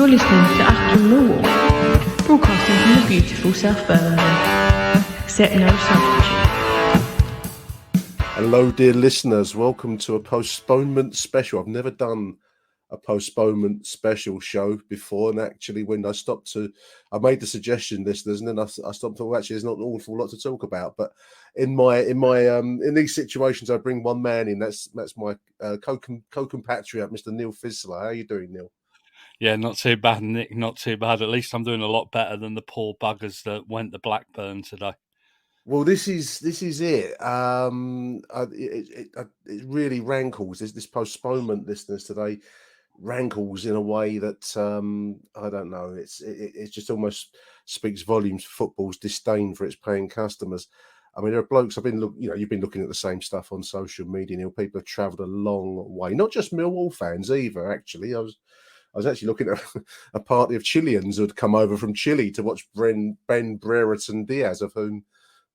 You're listening to Achtung Millwall, broadcasting from the beautiful South Birmingham. Accept no substitute. Hello, dear listeners. Welcome to a postponement special. I've never done a postponement special show before, and actually, when I made the suggestion, listeners, and then I stopped and thought, actually, there's not an awful lot to talk about. But in these situations, I bring one man in. That's my co-compatriot, Mr. Neil Fissler. How are you doing, Neil? Yeah, not too bad, Nick. Not too bad. At least I'm doing a lot better than the poor buggers that went to Blackburn today. Well, this is it. It really rankles. This postponement, listeners, today rankles in a way that I don't know. It just almost speaks volumes for football's disdain for its paying customers. I mean, there are blokes. You've been looking at the same stuff on social media. Neil, people have travelled a long way. Not just Millwall fans either. Actually, I was actually looking at a party of Chileans who had come over from Chile to watch Ben Brereton Diaz, of whom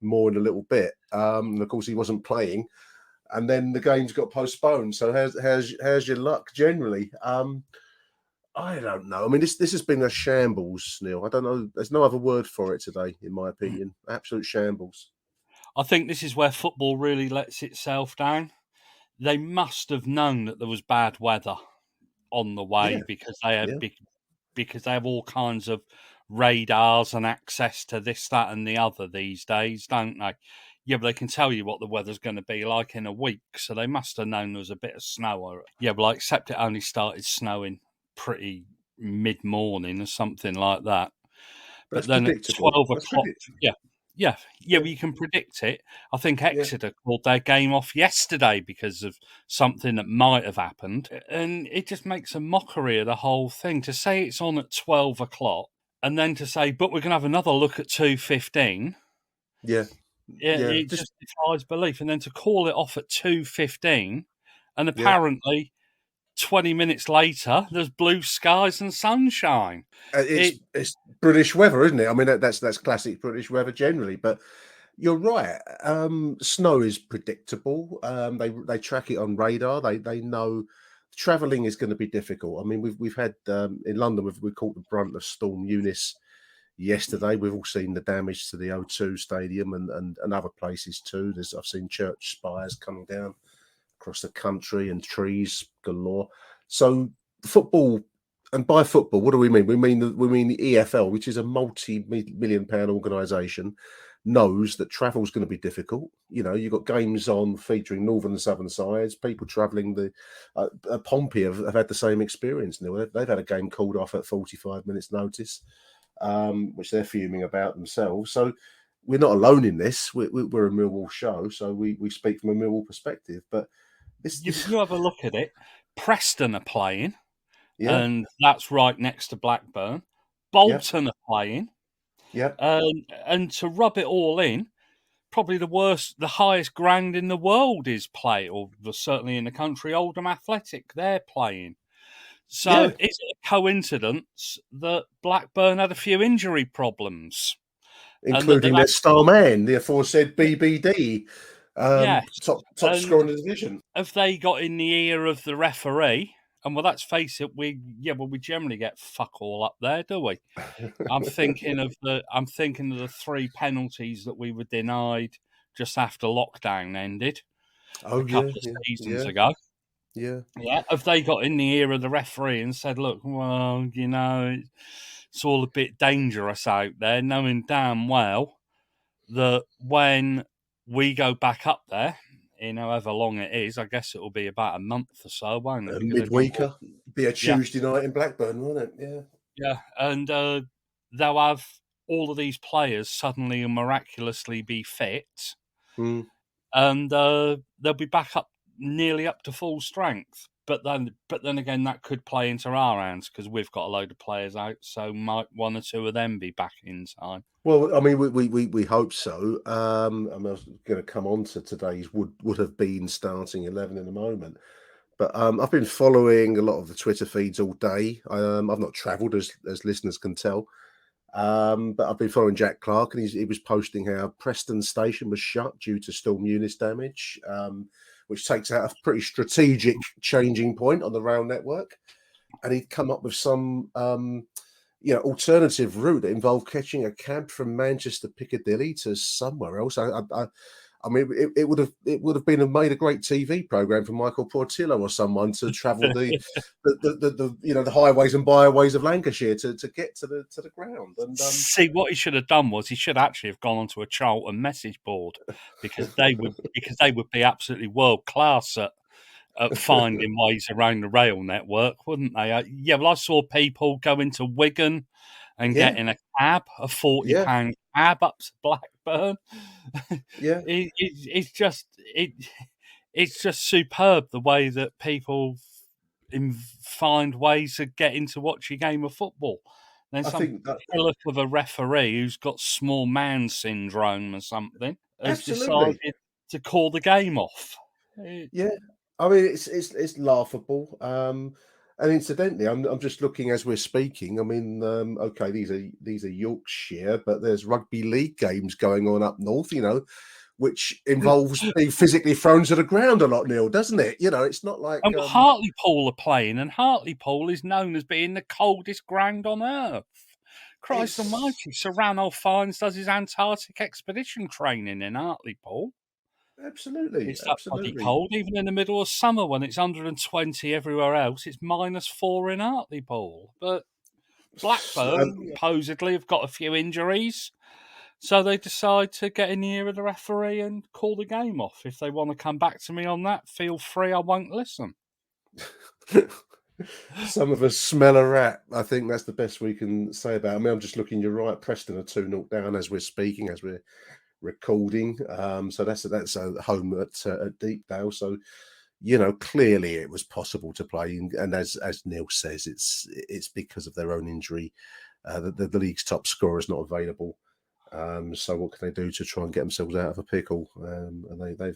more in a little bit. And of course, he wasn't playing. And then the games got postponed. So how's your luck generally? I don't know. I mean, this has been a shambles, Neil. I don't know. There's no other word for it today, in my opinion. Absolute shambles. I think this is where football really lets itself down. They must have known that there was bad weather on the way, because they have all kinds of radars and access to this, that, and the other these days, don't they? Yeah, but they can tell you what the weather's going to be like in a week, so they must have known there was a bit of snow. Yeah, well, except it only started snowing pretty mid-morning or something like that. But then at 12 o'clock, yeah, well, you can predict it. I think Exeter called their game off yesterday because of something that might have happened. And it just makes a mockery of the whole thing. To say it's on at 12 o'clock and then to say, but we're going to have another look at 2:15. It just defies belief. And then to call it off at 2:15 and apparently 20 minutes later, there's blue skies and sunshine. It's British weather, isn't it? I mean, that's classic British weather generally. But you're right. Snow is predictable. They track it on radar. They know travelling is going to be difficult. I mean, we've had in London we caught the brunt of Storm Eunice yesterday. We've all seen the damage to the O2 Stadium and other places too. I've seen church spires coming down across the country and trees galore. So football, and by football, what do we mean? We mean the EFL, which is a multi-million-pound organisation, knows that travel's going to be difficult. You know, you've got games on featuring northern and southern sides. People travelling Pompey have had the same experience. They've had a game called off at 45 minutes notice, which they're fuming about themselves. So we're not alone in this. We're a Millwall show, so we speak from a Millwall perspective. But you have a look at it. Preston are playing, and that's right next to Blackburn. Bolton are playing, and to rub it all in, probably the highest ground in the world is play, or certainly in the country, Oldham Athletic, they're playing. So is it a coincidence that Blackburn had a few injury problems? Including their star man, the aforesaid BBD. Top scorer in the division. Have they got in the ear of the referee? And well, let's face it, we generally get fuck all up there, do we? I'm thinking of the 3 penalties that we were denied just after lockdown ended a couple of seasons ago. Yeah. Have they got in the ear of the referee and said, look, well, you know, it's all a bit dangerous out there, knowing damn well that when we go back up there, in however long it is, I guess it will be about a month or so, won't it? Midweeker. Be a Tuesday night in Blackburn, won't it? Yeah, and they'll have all of these players suddenly and miraculously be fit, and they'll be back up nearly up to full strength. But then again, that could play into our hands because we've got a load of players out, so might one or two of them be back in time. Well, I mean, we hope so. I was going to come on to today's would have been starting 11 in a moment, but I've been following a lot of the Twitter feeds all day. I've not travelled, as listeners can tell, but I've been following Jack Clark, and he was posting how Preston Station was shut due to Storm Eunice damage. Which takes out a pretty strategic changing point on the rail network. and he'd come up with some alternative route that involved catching a cab from Manchester Piccadilly to somewhere else. I mean, it would have made a great TV program for Michael Portillo or someone to travel the highways and byways of Lancashire to get to the ground. And see, what he should have done was he should actually have gone onto a Charlton message board, because they would be absolutely world class at finding ways around the rail network, wouldn't they? I saw people go into Wigan and get in a cab, a £40 cab up to Blackburn. Yeah, it's just superb the way that people find ways to get into watch a game of football. Then some pillock of a referee who's got small man syndrome or something has decided to call the game off. Yeah, I mean it's laughable. And incidentally, I'm just looking as we're speaking. I mean, okay, these are Yorkshire, but there's rugby league games going on up north. Which involves being physically thrown to the ground a lot, Neil, doesn't it? It's not like Hartlepool are playing, and Hartlepool is known as being the coldest ground on earth. Christ almighty, Sir Ranulph Fiennes does his Antarctic expedition training in Hartlepool. Absolutely. It's that bloody cold, even in the middle of summer when it's 120 everywhere else. It's -4 in Hartlepool. But Blackburn supposedly have got a few injuries, so they decide to get in the ear of the referee and call the game off. If they want to come back to me on that, feel free. I won't listen. Some of us smell a rat. I think that's the best we can say about it. I mean, I'm just looking. You're right. Preston are 2-0 down as we're speaking, as we're recording. So that's a home at Deepdale. So clearly it was possible to play, and as Neil says, it's because of their own injury. The league's top scorer is not available. So what can they do to try and get themselves out of a pickle? And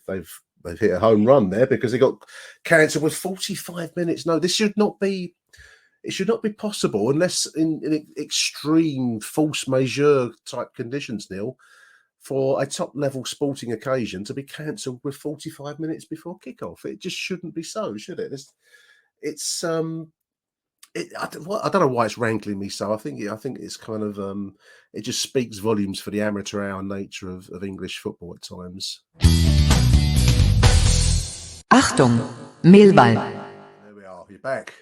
they've hit a home run there, because they got cancelled with 45 minutes. No, this should not be. It should not be possible unless in extreme force majeure type conditions, Neil, for a top level sporting occasion to be cancelled with 45 minutes before kickoff. It just shouldn't be so, should it? I don't know why it's rankling me so. I think it's kind of it just speaks volumes for the amateur hour nature of English football at times. Achtung, Millwall. There we are. You're back.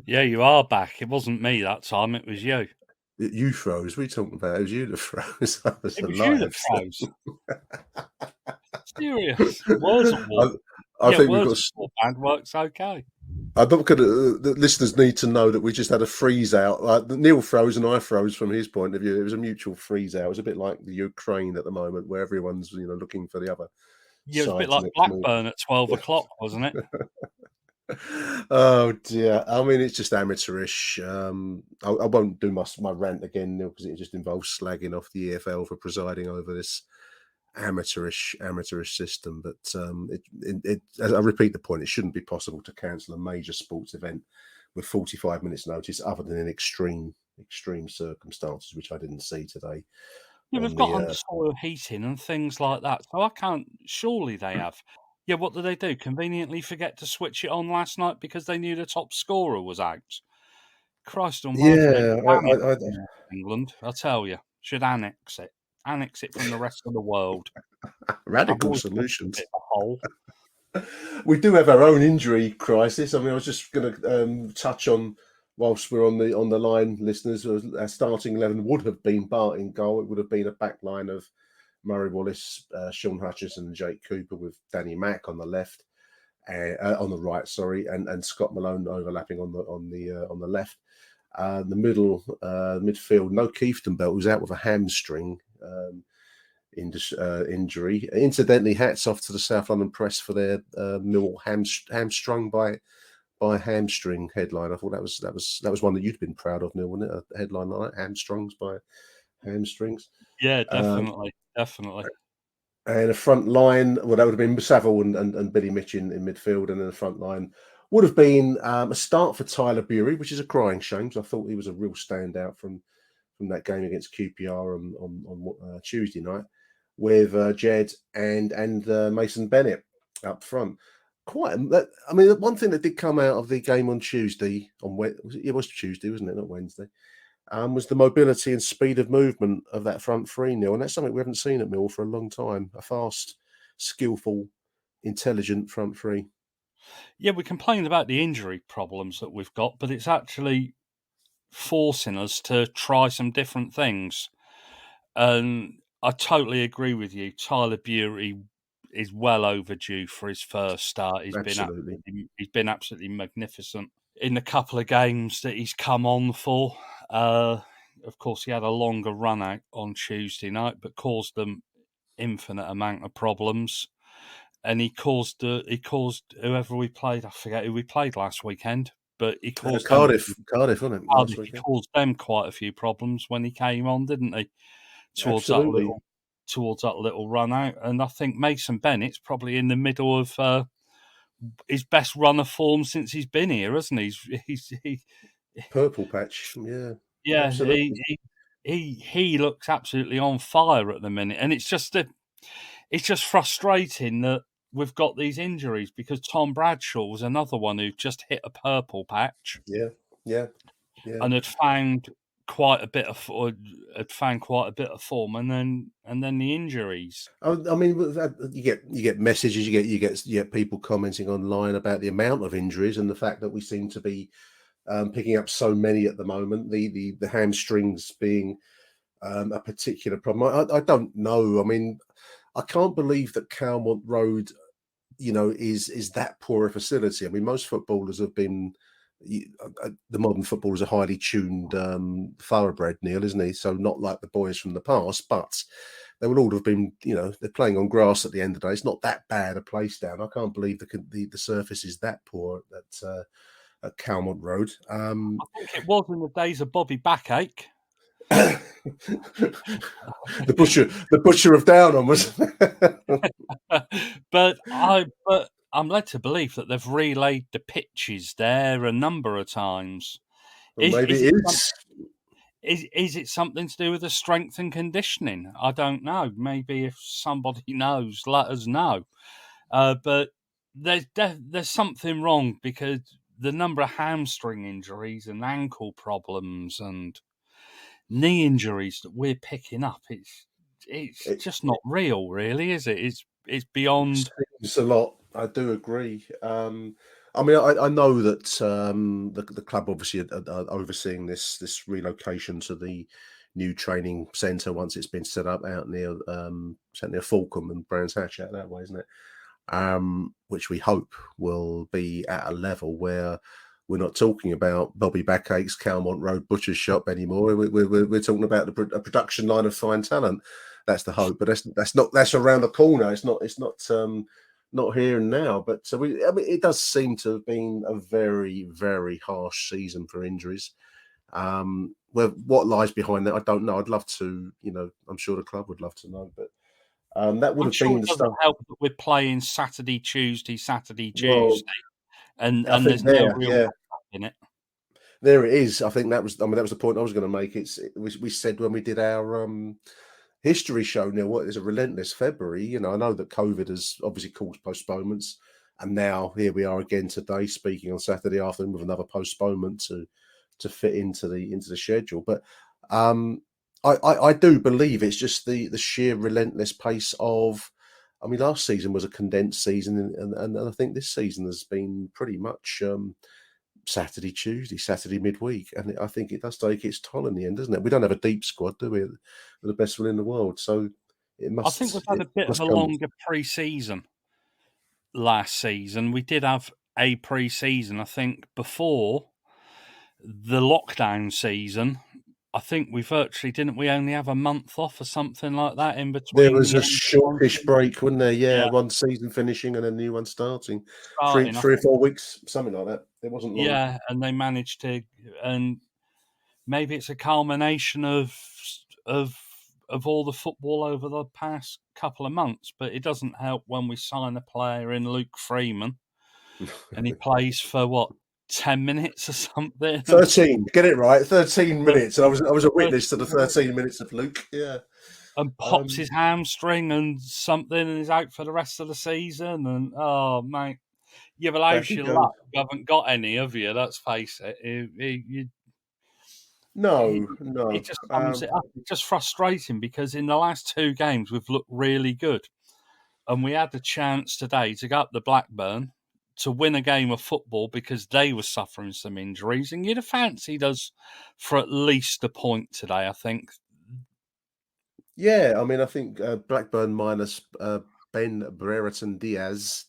Yeah, you are back. It wasn't me that time. It was you. You froze. We talking about it was you that froze. It was you that froze. Serious. Words at war. I think we've got band works okay. I'm not going to. The listeners need to know that we just had a freeze out. Neil froze and I froze from his point of view. It was a mutual freeze out. It was a bit like the Ukraine at the moment, where everyone's looking for the other. Yeah, it was a bit like Blackburn at 12 o'clock, wasn't it? Oh dear. I mean, it's just amateurish. I won't do my rant again, Neil, because it just involves slagging off the EFL for presiding over this amateurish system. But as I repeat the point, it shouldn't be possible to cancel a major sports event with 45 minutes notice, other than in extreme circumstances, which I didn't see today. Yeah, we've got undersoil heating and things like that, so I can't. Surely they have. Yeah, what do? Conveniently forget to switch it on last night because they knew the top scorer was out. Christ almighty. Yeah, England, I tell you, should annex it. Annex it from the rest of the world. Radical solutions. We do have our own injury crisis. I mean, I was just going to touch on, whilst we're on the line, listeners, our starting 11 would have been Bart in goal. It would have been a back line of Murray Wallace, Sean Hutchison, and Jake Cooper, with Danny Mack on the left, on the right, sorry, and Scott Malone overlapping on the left. The middle midfield, no Kieftenbelt, who's out with a hamstring injury. Incidentally, hats off to the South London Press for their Millwall hamstrung by hamstring headline. I thought that was one that you'd been proud of, Neil, wasn't it? A headline like that, hamstrings by hamstrings. Yeah, definitely. And a front line, well, that would have been Saville and Billy Mitch in midfield, and then the front line would have been a start for Tyler Bury, which is a crying shame, because I thought he was a real standout from that game against QPR on Tuesday night, with Jed and Mason Bennett up front. quite. I mean, one thing that did come out of the game on Tuesday, it was Tuesday, wasn't it? Not Wednesday. Was the mobility and speed of movement of that front three, Neil, and that's something we haven't seen at Mill for a long time. A fast, skillful, intelligent front three. Yeah, we complained about the injury problems that we've got, but it's actually forcing us to try some different things. And I totally agree with you. Tyler Bury is well overdue for his first start. He's been absolutely magnificent in the couple of games that he's come on for. Of course, he had a longer run out on Tuesday night, but caused them infinite amount of problems. And he caused whoever we played. I forget who we played last weekend, but he caused Cardiff, wasn't it? Cardiff, he caused them quite a few problems when he came on, didn't he? Towards that little run out, and I think Mason Bennett's probably in the middle of his best run of form since he's been here, hasn't he? He's purple patch, yeah, absolutely. He looks absolutely on fire at the minute, and it's just frustrating that we've got these injuries because Tom Bradshaw was another one who just hit a purple patch, and had found quite a bit of form, and then the injuries. I mean, you get messages, you get people commenting online about the amount of injuries and the fact that we seem to be picking up so many at the moment. The hamstrings being a particular problem. I don't know. I mean, I can't believe that Calmont Road, is that poor a facility. I mean, most footballers have been. The modern footballers are highly tuned thoroughbred, Neil, isn't he? So not like the boys from the past, but they will all have been, they're playing on grass at the end of the day. It's not that bad a place down. I can't believe the surface is that poor at Calmont Road. I think it was in the days of Bobby Backache. the butcher of Downham was. But I'm led to believe that they've relayed the pitches there a number of times. Well, maybe it is. Is it something to do with the strength and conditioning? I don't know. Maybe if somebody knows, let us know. But there's something wrong because the number of hamstring injuries and ankle problems and knee injuries that we're picking up, it's just not real, really, is it? It's beyond. It's a lot. I do agree. I mean, I know that the club obviously are overseeing this relocation to the new training centre once it's been set up out near Fulham and Brands Hatch out that way, isn't it? Which we hope will be at a level where we're not talking about Bobby Backache's Calmont Road butcher's shop anymore. We're talking about a production line of fine talent. That's the hope, but that's around the corner. It's not here and now. But it does seem to have been a very, very harsh season for injuries. What lies behind that, I don't know. I'd love to, I'm sure the club would love to know, but that would have been the stuff. Help that we're playing Saturday, Tuesday, and there's no real in it. There it is. I think that was the point I was going to make. We said when we did our history show, Neil, what is a relentless February. I know that COVID has obviously caused postponements, and now here we are again today, speaking on Saturday afternoon with another postponement to fit into the schedule. But I do believe it's just the sheer relentless pace of. I mean, last season was a condensed season, and I think this season has been pretty much Saturday, Tuesday, Saturday midweek, and I think it does take its toll in the end, doesn't it? We don't have a deep squad, do we? We're the best one in the world, so it must. I think we've had a bit of a longer pre-season last season. We did have a pre-season, I think, before the lockdown season. I think we only have a month off or something like that in between. There was a shortish break, wasn't there? Yeah, one season finishing and a new one starting. 3 or 4 weeks, something like that. It wasn't long. Yeah, and they managed to, and maybe it's a culmination of all the football over the past couple of months, but it doesn't help when we sign a player in Luke Freeman and he plays for what? 10 minutes or something. 13. Get it right. 13 minutes. I was a witness to the 13 minutes of Luke. Yeah. And pops his hamstring and something and is out for the rest of the season. And oh mate, Yeah, but Back how's he your goes. luck? You haven't got any, have you? Let's face it. No, It no. just sums it up. It's just frustrating because in the last 2 games we've looked really good. And we had the chance today to go up to Blackburn to win a game of football because they were suffering some injuries. And you'd have fancied us for at least a point today, I think. Yeah, I mean, I think Blackburn minus Ben Brereton Diaz,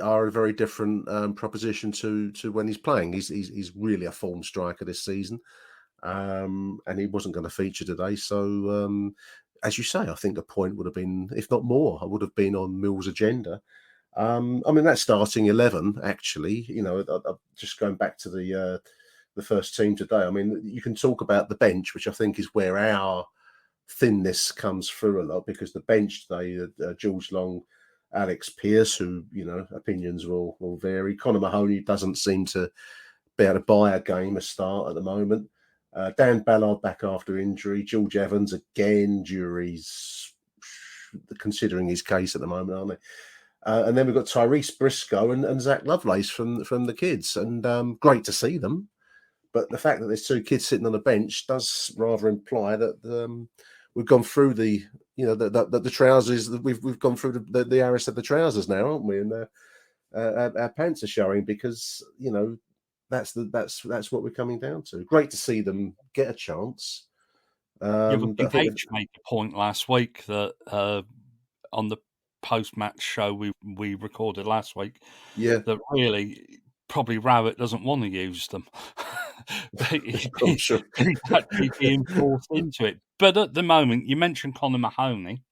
are a very different proposition to when he's playing. He's really a form striker this season, and he wasn't going to feature today. So, as you say, I think the point would have been, if not more, I would have been on Mill's agenda. I mean, that starting 11, actually, just going back to the first team today. I mean, you can talk about the bench, which I think is where our thinness comes through a lot, because the bench today, George Long, Alex Pearce, who, opinions will vary. Conor Mahoney doesn't seem to be able to buy a game a start at the moment. Dan Ballard back after injury. George Evans, again, jury's considering his case at the moment, aren't they? And then we've got Tyrese Briscoe and Zach Lovelace from the kids. And great to see them. But the fact that there's 2 kids sitting on the bench does rather imply that we've gone through the trousers. We've gone through the arris of the trousers now, aren't we? And our pants are showing, because that's what we're coming down to. Great to see them get a chance. Yeah, but But I think H made the point last week that on the post-match show we recorded last week, that really probably Rowett doesn't want to use them. I'm sure He's actually being forced into it. But at the moment, you mentioned Conor Mahoney.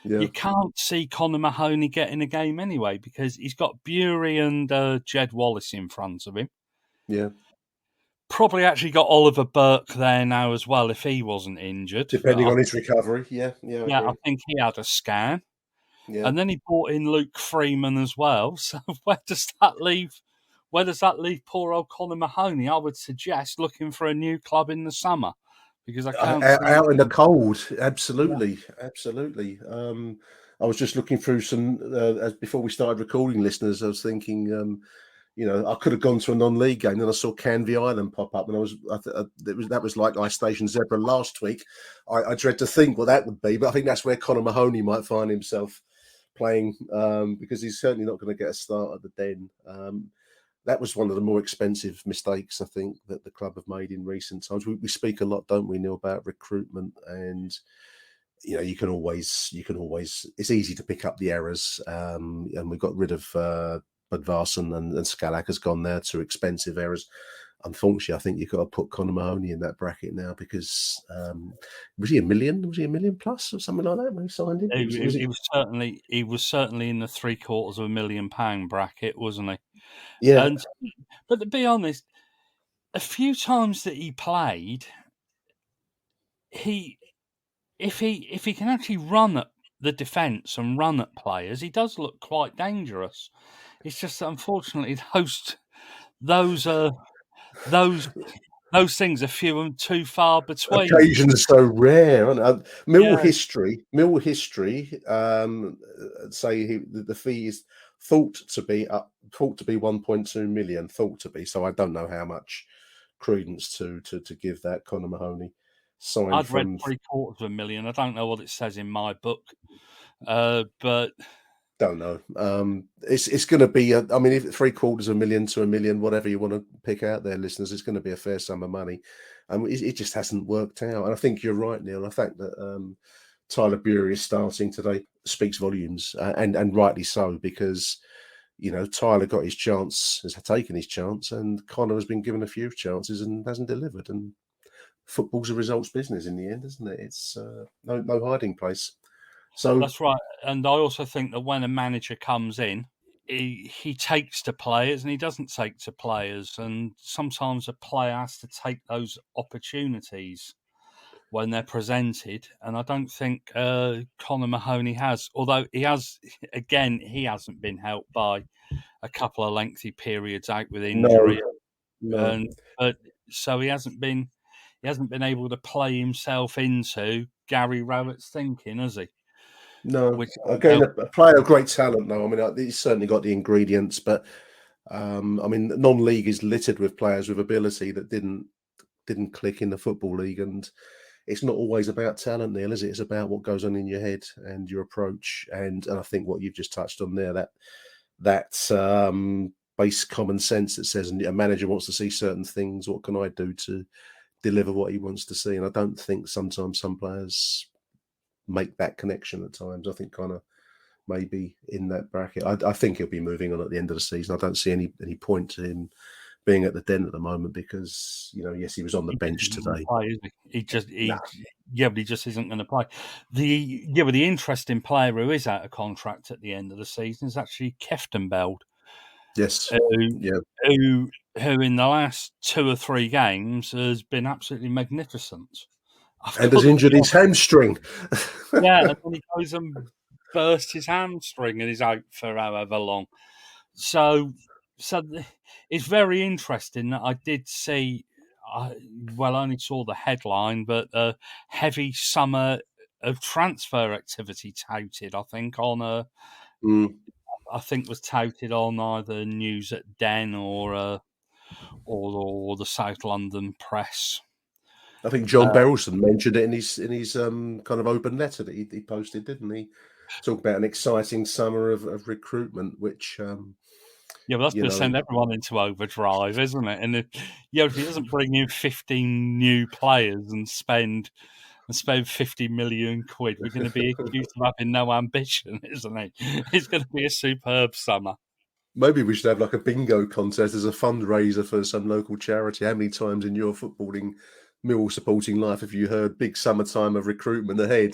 Yeah. You can't see Conor Mahoney getting a game anyway, because he's got Bury and Jed Wallace in front of him. Yeah. Probably actually got Oliver Burke there now as well, if he wasn't injured. Depending on his recovery. Yeah. I think he had a scan. Yeah. And then he brought in Luke Freeman as well. So where does that leave? Where does that leave poor old Conor Mahoney? I would suggest looking for a new club in the summer, because I can't out in the cold. Absolutely. I was just looking through some before we started recording, listeners. I was thinking, I could have gone to a non-league game, and I saw Canvey Island pop up, and that was like Ice Station Zebra last week. I dread to think what that would be, but I think that's where Conor Mahoney might find himself playing, because he's certainly not going to get a start at the Den. That was one of the more expensive mistakes, I think, that the club have made in recent times. We speak a lot, don't we, Neil, about recruitment, and you can always. It's easy to pick up the errors, and we got rid of Budvarsson, and Scalak has gone there, 2 expensive errors. Unfortunately, I think you've got to put Conor Mahoney in that bracket now, because was he $1 million? Was he $1 million plus or something like that when he signed him? He was certainly in the £750,000 bracket, wasn't he? Yeah. But to be honest, a few times that he played, if he can actually run at the defence and run at players, he does look quite dangerous. It's just that unfortunately those things are few and too far between. Occasions are so rare, aren't they? Mill history. Say the fee is thought to be 1.2 million. Thought to be. So I don't know how much credence to give that. Conor Mahoney signed I'd from read $750,000. I don't know what it says in my book, but don't know. It's going to be. I mean, if $750,000 to $1 million, whatever you want to pick out there, listeners, it's going to be a fair sum of money, and it just hasn't worked out. And I think you're right, Neil. The fact that Tyler Bury is starting today speaks volumes, and rightly so, because Tyler got his chance, has taken his chance, and Conor has been given a few chances and hasn't delivered. And football's a results business in the end, isn't it? It's no hiding place. So that's right. And I also think that when a manager comes in, he takes to players and he doesn't take to players. And sometimes a player has to take those opportunities when they're presented. And I don't think Conor Mahoney has. Although he hasn't been helped by a couple of lengthy periods out with injury. No. So he hasn't been able to play himself into Gary Rowett's thinking, has he? No, Which again, a player of great talent, though. I mean, he's certainly got the ingredients, but I mean, non-league is littered with players with ability that didn't click in the football league, and it's not always about talent, Neil, is it? It's about what goes on in your head and your approach, and I think what you've just touched on there, that base common sense that says a manager wants to see certain things. What can I do to deliver what he wants to see? And I don't think sometimes some players make that connection at times. I think kind of maybe in that bracket. I think he'll be moving on at the end of the season. I don't see any point to him being at the Den at the moment because, yes, he was on the bench today. Play, is he? Nah. But he just isn't going to play. But the interesting player who is out of contract at the end of the season is actually Keftenbeld. Yes. Who in the last 2 or 3 games has been absolutely magnificent. And has injured his hamstring. Yeah, and then he goes and burst his hamstring and is out for however long. So it's very interesting that I did see, I only saw the headline, but heavy summer of transfer activity touted, I think, on I think was touted on either News at Den or the South London Press. I think John Berylson mentioned it in his kind of open letter that he posted, didn't he? Talk about an exciting summer of recruitment, which yeah, well, that's going to send everyone into overdrive, isn't it? And if he doesn't bring in 15 new players and spend 50 million quid, we're going to be accused of having no ambition, isn't it? It's going to be a superb summer. Maybe we should have like a bingo contest as a fundraiser for some local charity. How many times in your footballing Millwall supporting life have you heard big summertime of recruitment ahead?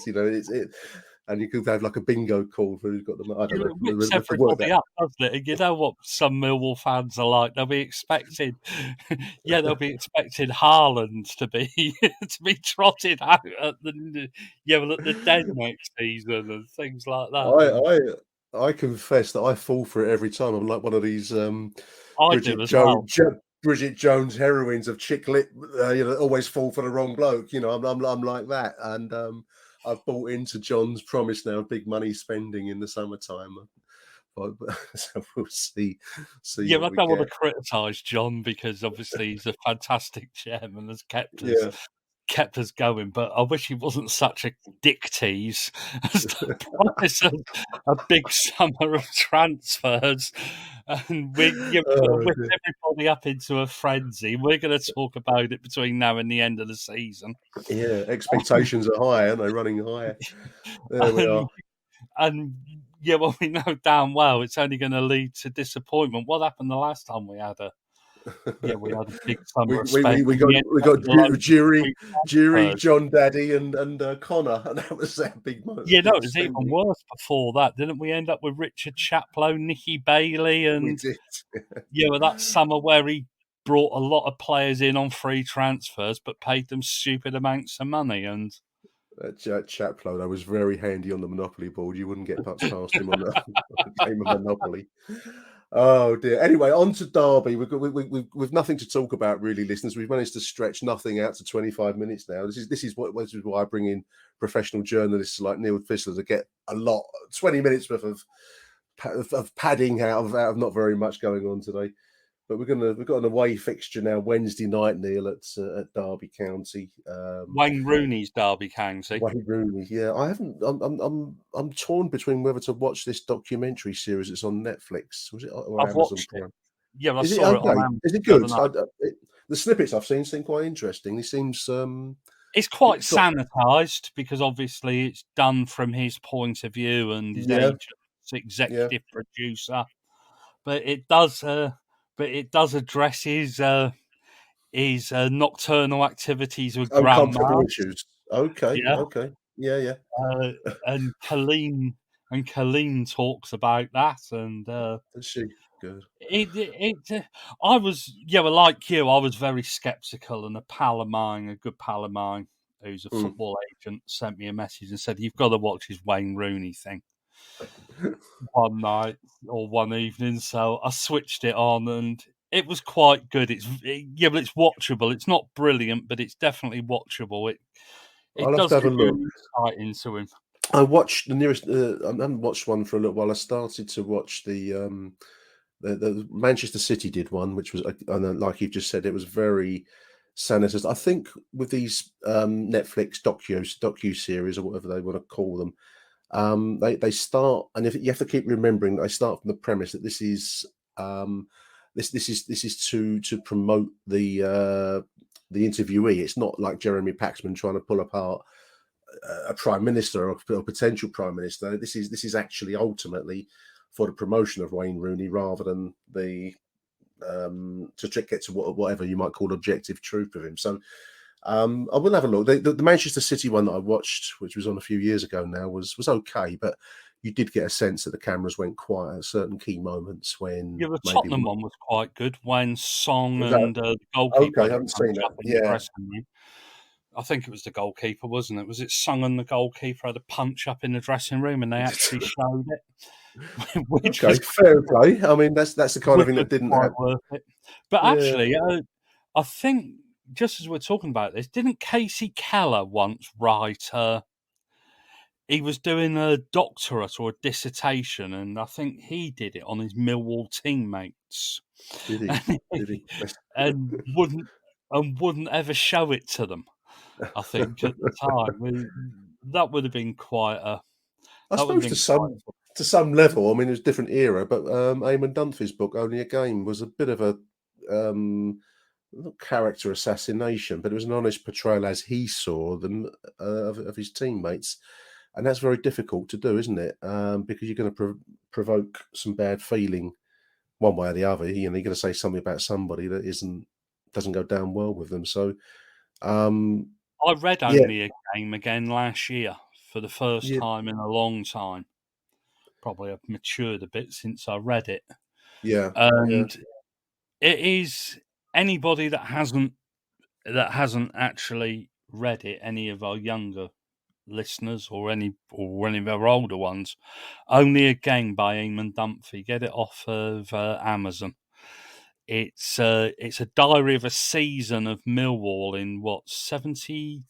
And you could have like a bingo call for who's got them. I don't know. Whips everybody up, doesn't it? And you know what some Millwall fans are like. They'll be expecting, Haaland to be trotted out at the Den next season and things like that. I confess that I fall for it every time. I'm like one of these Bridget Jones heroines of chick lit, always fall for the wrong bloke. I'm like that, and I've bought into John's promise now of big money spending in the summertime. So we'll see. I don't want to criticise John because obviously he's a fantastic chairman, has kept us going, but I wish he wasn't such a dick tease as to promise a big summer of transfers and whip everybody up into a frenzy. We're going to talk about it between now and the end of the season. Yeah, expectations are high, aren't they? Running high. There we are. And we know damn well it's only going to lead to disappointment. What happened the last time we had a big summer. We got Jury, John Daddy, and Connor, and that was that big moment. Yeah, no, it was even worse before that, didn't we? End up with Richard Chaplow, Nicky Bailey, and we did. That summer where he brought a lot of players in on free transfers, but paid them stupid amounts of money. And Chaplow, that was very handy on the Monopoly board. You wouldn't get much past him on the game of Monopoly. Oh dear. Anyway, on to Derby. We've nothing to talk about, really, listeners. We've managed to stretch nothing out to 25 minutes now. This is why I bring in professional journalists like Neil Fissler to get 20 minutes worth of padding out of not very much going on today. But we've got an away fixture now Wednesday night, Neil, at Derby County. Wayne Rooney's Derby County. Wayne Rooney, yeah. I'm torn between whether to watch this documentary series that's on Netflix. Was it or I've Amazon watched Prime? it. Yeah, I is saw it it on Amazon. Is it good? The snippets I've seen seem quite interesting. It seems it's quite sanitized because obviously it's done from his point of view and his agent's executive producer, but it does address his nocturnal activities with grandma issues. Okay. Yeah. And Colleen talks about that, and is she good? I was like you. I was very sceptical, and a good pal of mine, who's a football agent, sent me a message and said, "You've got to watch his Wayne Rooney thing." One night or one evening, so I switched it on, and it was quite good. It's watchable. It's not brilliant, but it's definitely watchable. It I'll does have to have a look. Insight into him. I watched the nearest. I haven't watched one for a little while. I started to watch the Manchester City did one, which was, and like you've just said, it was very sanitized. I think with these Netflix docu series or whatever they want to call them, they start, and if you have to keep remembering, they start from the premise that this is this is to promote the interviewee. It's not like Jeremy Paxman trying to pull apart a prime minister or a potential prime minister. This is actually ultimately for the promotion of Wayne Rooney rather than the to get to whatever you might call objective truth of him. So I will have a look. The Manchester City one that I watched, which was on a few years ago now, was okay, but you did get a sense that the cameras went quiet at certain key moments when. Yeah, the maybe Tottenham one was quite good when Song was that and the goalkeeper okay? I had a haven't punch seen it. up in the Yeah, dressing room. I think it was the goalkeeper, wasn't it? Was it Sung and the goalkeeper had a punch up in the dressing room, and they actually showed it, which okay, was fair play. I mean, that's the kind of thing that didn't quite happen. worth it. But Yeah, actually, I think just as we're talking about this, didn't Casey Keller once write? He was doing a doctorate or a dissertation, and I think he did it on his Millwall teammates, did he? Did he? and wouldn't ever show it to them. I think at the time that would have been quite a I that would have suppose been quite. to some level. I mean, it was a different era, but Eamon Dunphy's book, Only a Game, was a bit of a not character assassination, but it was an honest portrayal as he saw them of his teammates, and that's very difficult to do, isn't it? Because you're going to provoke some bad feeling one way or the other. You're going to say something about somebody that doesn't go down well with them. So, I read yeah, Only a Game again last year for the first yeah, time in a long time. Probably I've matured a bit since I read it, yeah, yeah. and it is anybody that hasn't actually read it. Any of our younger listeners or any of our older ones, Only a Game by Eamon Dunphy. Get it off of Amazon. It's a diary of a season of Millwall in what 70.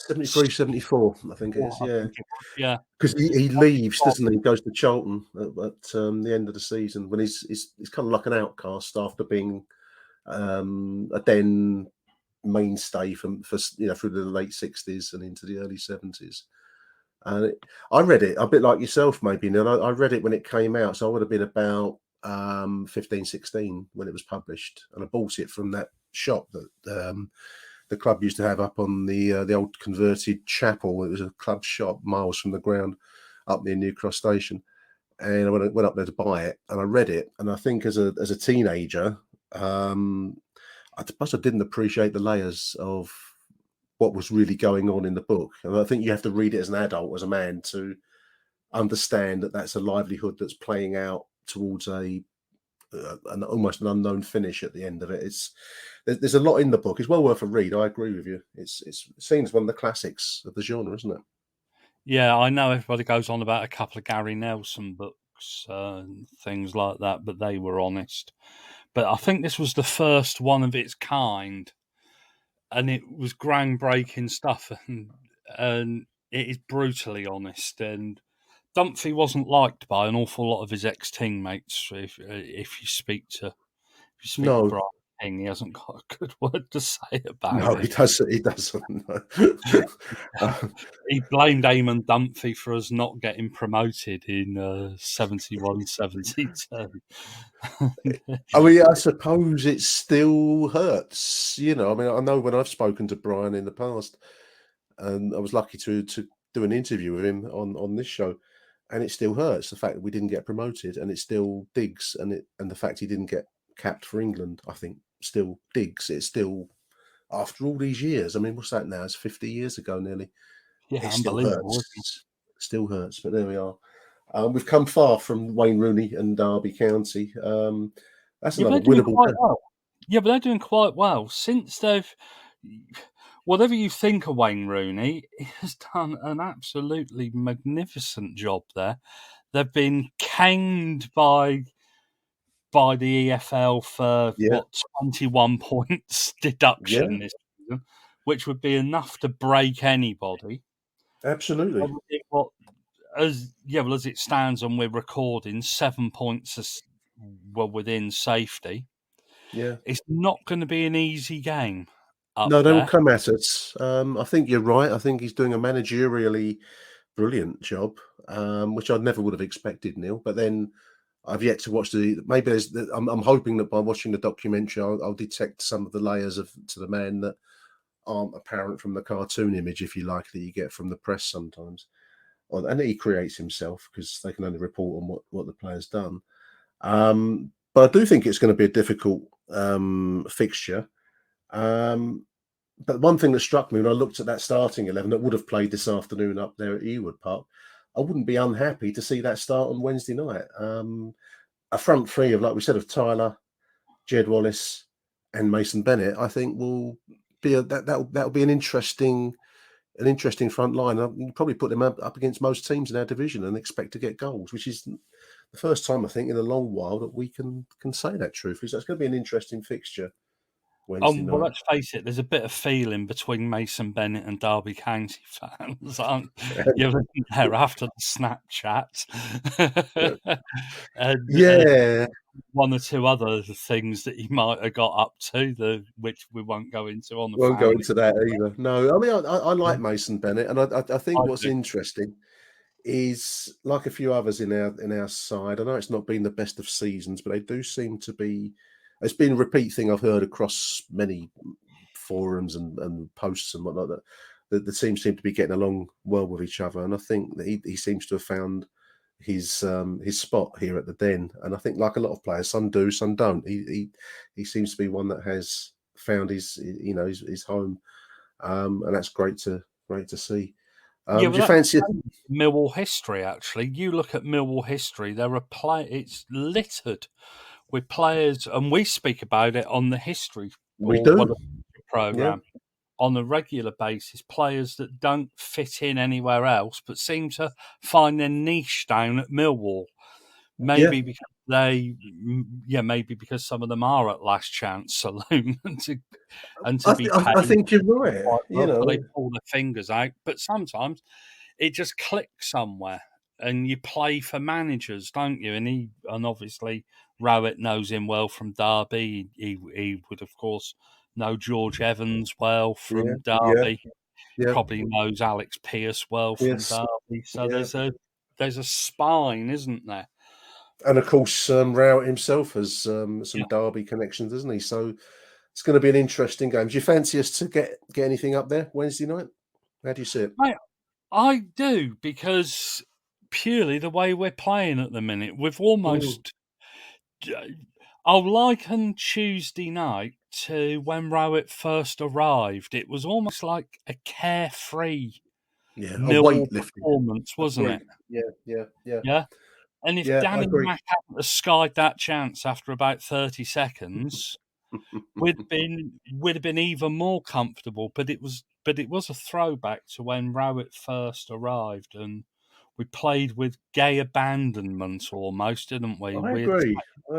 73, 74, I think it is. I Yeah. think it was, yeah. Because he leaves, doesn't he? He goes to Charlton at the end of the season when he's kind of like an outcast after being a then mainstay for through the late 60s and into the early 70s. And I read it a bit like yourself, maybe. Neil. I read it when it came out, so I would have been about 15, 16 when it was published, and I bought it from that shop that the club used to have up on the old converted chapel. It was a club shop miles from the ground up near New Cross Station. And I went up there to buy it, and I read it. And I think as a teenager, I suppose I didn't appreciate the layers of what was really going on in the book. And I think you have to read it as an adult, as a man, to understand that that's a livelihood that's playing out towards an almost an unknown finish at the end of it. There's a lot in the book. It's well worth a read. I agree with you. It seems one of the classics of the genre, isn't it? Yeah, I know everybody goes on about a couple of Gary Nelson books and things like that, but they were honest. But I think this was the first one of its kind, and it was groundbreaking stuff, and it is brutally honest. And Dunphy wasn't liked by an awful lot of his ex-teammates. If you speak to No, Brian King, he hasn't got a good word to say about no, him. he doesn't. He doesn't. No. He blamed Eamon Dunphy for us not getting promoted in 71, 72. I mean, I suppose it still hurts. I mean, I know when I've spoken to Brian in the past, and I was lucky to do an interview with him on this show, and it still hurts the fact that we didn't get promoted, and it still digs, and the fact he didn't get capped for England, I think, still digs. It's still after all these years. I mean, what's that now? It's 50 years ago nearly. Yeah, It still unbelievable. hurts. Still hurts, but there we are. We've come far from Wayne Rooney and Derby County. That's Yeah, another they're doing winnable quite game. well. Yeah, but they're doing quite well since they've. Whatever you think of Wayne Rooney, he has done an absolutely magnificent job there. They've been caned by the EFL for Yeah, 21 points yeah, deduction this season, which would be enough to break anybody. absolutely. They did what as it stands, and we're recording, 7 points were within safety. Yeah, it's not going to be an easy game up no, they will there. come at us. I think you're right. I think he's doing a managerially brilliant job, which I never would have expected, Neil. But then I've yet to watch Maybe I'm hoping that by watching the documentary, I'll detect some of the layers to the man that aren't apparent from the cartoon image, if you like, that you get from the press sometimes. And he creates himself because they can only report on what the player's done. But I do think it's going to be a difficult fixture. But one thing that struck me when I looked at that starting 11 that would have played this afternoon up there at Ewood Park, I wouldn't be unhappy to see that start on Wednesday night. A front three of, like we said, of Tyler, Jed Wallace, and Mason Bennett, I think will be that'll be an interesting front line. You probably put them up against most teams in our division and expect to get goals, which is the first time I think in a long while that we can say that truthfully. So it's going to be an interesting fixture Wednesday Well, night. let's face it, there's a bit of feeling between Mason Bennett and Derby County fans, aren't you? There after the Snapchat. And Yeah, one or two other things that he might have got up to, which we won't go into on the won't go family. into that either. No, I mean I like Mason Bennett, and I think what's do. interesting is, like a few others in our side. I know it's not been the best of seasons, but they do seem to be. It's been a repeat thing I've heard across many forums and posts and whatnot, that the teams seem to be getting along well with each other, and I think that he seems to have found his spot here at the Den. And I think, like a lot of players, some do, some don't. He seems to be one that has found his home, and that's great to see. Yeah, Do you fancy it? Millwall history? Actually, you look at Millwall history. There are it's littered with players, and we speak about it on the history We do. program on a regular basis. Players that don't fit in anywhere else, but seem to find their niche down at Millwall. Maybe because maybe because some of them are at Last Chance Saloon I think you're right. they pull their fingers out. But sometimes it just clicks somewhere, and you play for managers, don't you? And obviously Rowett knows him well from Derby. He would, of course, know George Evans well from Derby. Yeah. Probably knows Alex Pearce well from Derby. So there's a spine, isn't there? And of course, Rowett himself has some Derby connections, doesn't he? So it's going to be an interesting game. Do you fancy us to get anything up there Wednesday night? How do you see it? I do, because purely the way we're playing at the minute, we've almost. I'll liken Tuesday night to when Rowett first arrived. It was almost like a carefree Millwall performance, wasn't it? Yeah. And if Danny Mack hadn't have skied that chance after about 30 seconds, we'd have been even more comfortable. But it was a throwback to when Rowett first arrived, and we played with gay abandonment almost, didn't we? I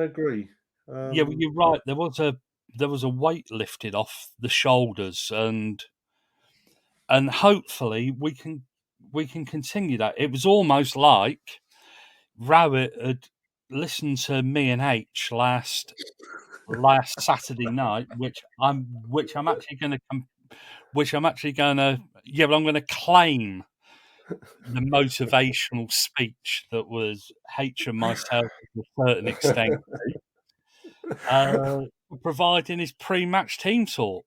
agree. You're right. There was a weight lifted off the shoulders, and hopefully we can continue that. It was almost like Rowett had listened to me and H last Saturday night, which I'm actually going to claim the motivational speech that was H and myself to a certain extent, providing his pre-match team talk.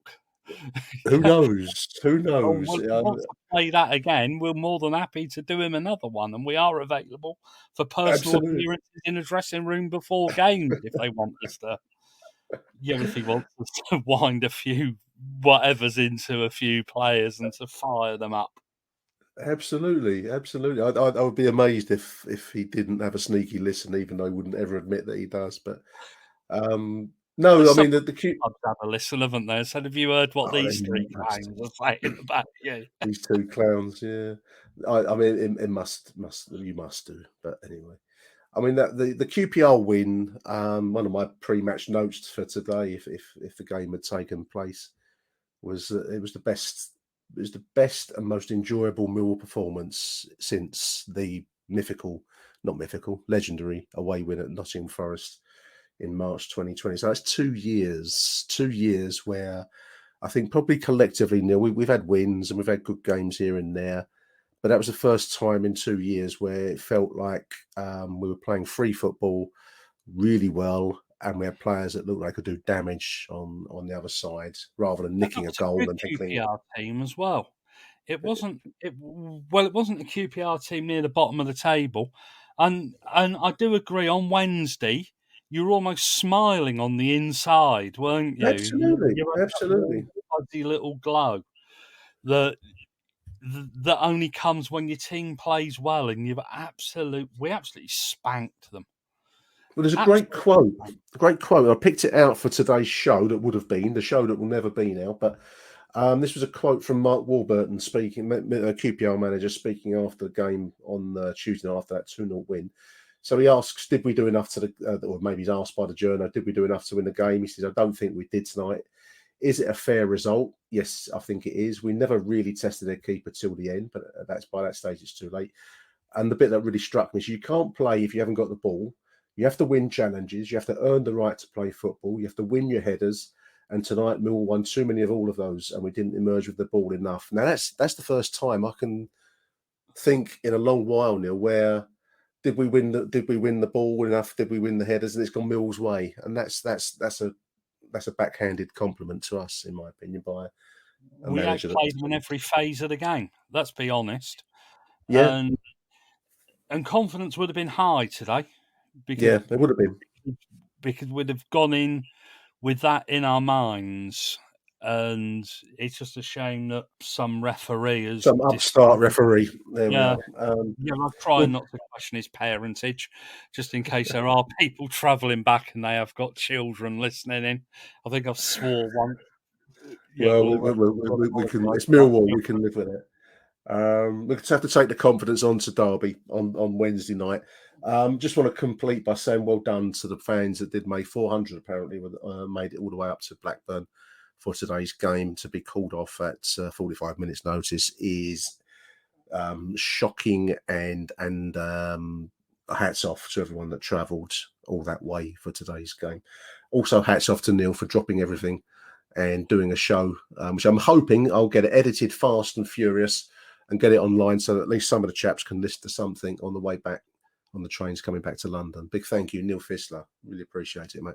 Who knows? Once I play that again, we're more than happy to do him another one, and we are available for personal appearances in a dressing room before games if they want us to. If he wants us to wind a few whatever's into a few players and to fire them up. Absolutely. I would be amazed if he didn't have a sneaky listen, even though he wouldn't ever admit that he does. But no, I mean the cute. I've had a listen, haven't they? So have you heard what these three clowns are saying about you? These two clowns, yeah. I mean, it must you must do. But anyway, I mean that the QPR win. One of my pre-match notes for today, if the game had taken place, was it was the best. It was the best and most enjoyable Millwall performance since the legendary away win at Nottingham Forest in March 2020. So that's 2 years where I think probably collectively, Neil, we've had wins and we've had good games here and there, but that was the first time in 2 years where it felt like we were playing free football really well, and we had players that looked like could do damage on the other side rather than nicking a goal and thinking. QPR team as well. It wasn't a QPR team near the bottom of the table, and I do agree. On Wednesday, you were almost smiling on the inside, weren't you? Absolutely, you had absolutely. that fuzzy little glow that only comes when your team plays well, and we absolutely spanked them. Well, there's a great quote. I picked it out for today's show that would have been the show that will never be now, but this was a quote from Mark Warburton speaking, QPR manager, speaking after the game on Tuesday night after that 2-0 win. So he asks, did we do enough or maybe he's asked by the journo, did we do enough to win the game? He says, I don't think we did tonight. Is it a fair result? Yes, I think it is. We never really tested their keeper till the end, but by that stage, it's too late. And the bit that really struck me is you can't play if you haven't got the ball. You have to win challenges. You have to earn the right to play football. You have to win your headers. And tonight, Millwall won too many of all of those, and we didn't emerge with the ball enough. Now, that's the first time I can think in a long while, Neil, where did we win the ball enough? Did we win the headers? And it's gone Mill's way, and that's a backhanded compliment to us, in my opinion, by a we manager. We played them in every phase of the game. Let's be honest. Yeah, and confidence would have been high today. It would have been, because we'd have gone in with that in our minds, and it's just a shame that some upstart referee. There we are. I'm trying not to question his parentage, just in case there are people travelling back and they have got children listening in. I think I've swore once. We can. It's Millwall. We can live with it. We just have to take the confidence on to Derby on Wednesday night. Just want to complete by saying well done to the fans that did make 400 apparently made it all the way up to Blackburn for today's game. To be called off at 45 minutes notice is shocking, and hats off to everyone that travelled all that way for today's game. Also hats off to Neil for dropping everything and doing a show, which I'm hoping I'll get it edited fast and furious and get it online so that at least some of the chaps can listen to something on the way back on the trains coming back to London. Big thank you, Neil Fissler. Really appreciate it, mate.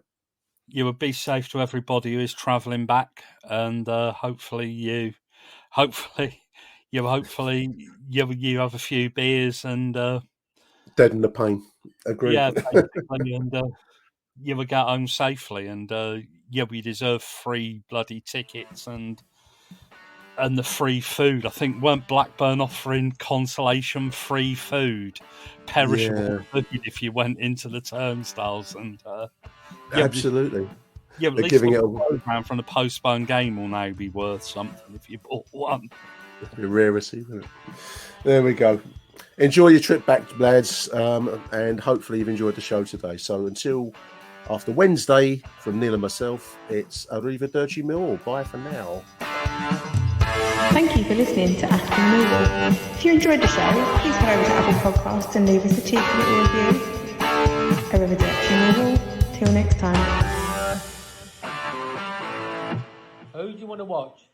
You would be safe to everybody who is travelling back, and hopefully you have a few beers and deaden the pain. Agreed. Yeah, basically, and you will get home safely, and we deserve free bloody tickets and the free food. I think weren't Blackburn offering consolation free food, perishable food if you went into the turnstiles, and absolutely. Yeah, but at least giving it a program from the postponed game will now be worth something if you bought one. It'd be a rarity, wouldn't it? There we go. Enjoy your trip back, lads, and hopefully you've enjoyed the show today. So until after Wednesday, from Neil and myself, it's Arrivederci Millwall. Bye for now. Thank you for listening to Achtung Millwall. If you enjoyed the show, please head over to Apple Podcasts and leave us a cheeky little review. Arrivederci Millwall. Till next time. Who do you want to watch?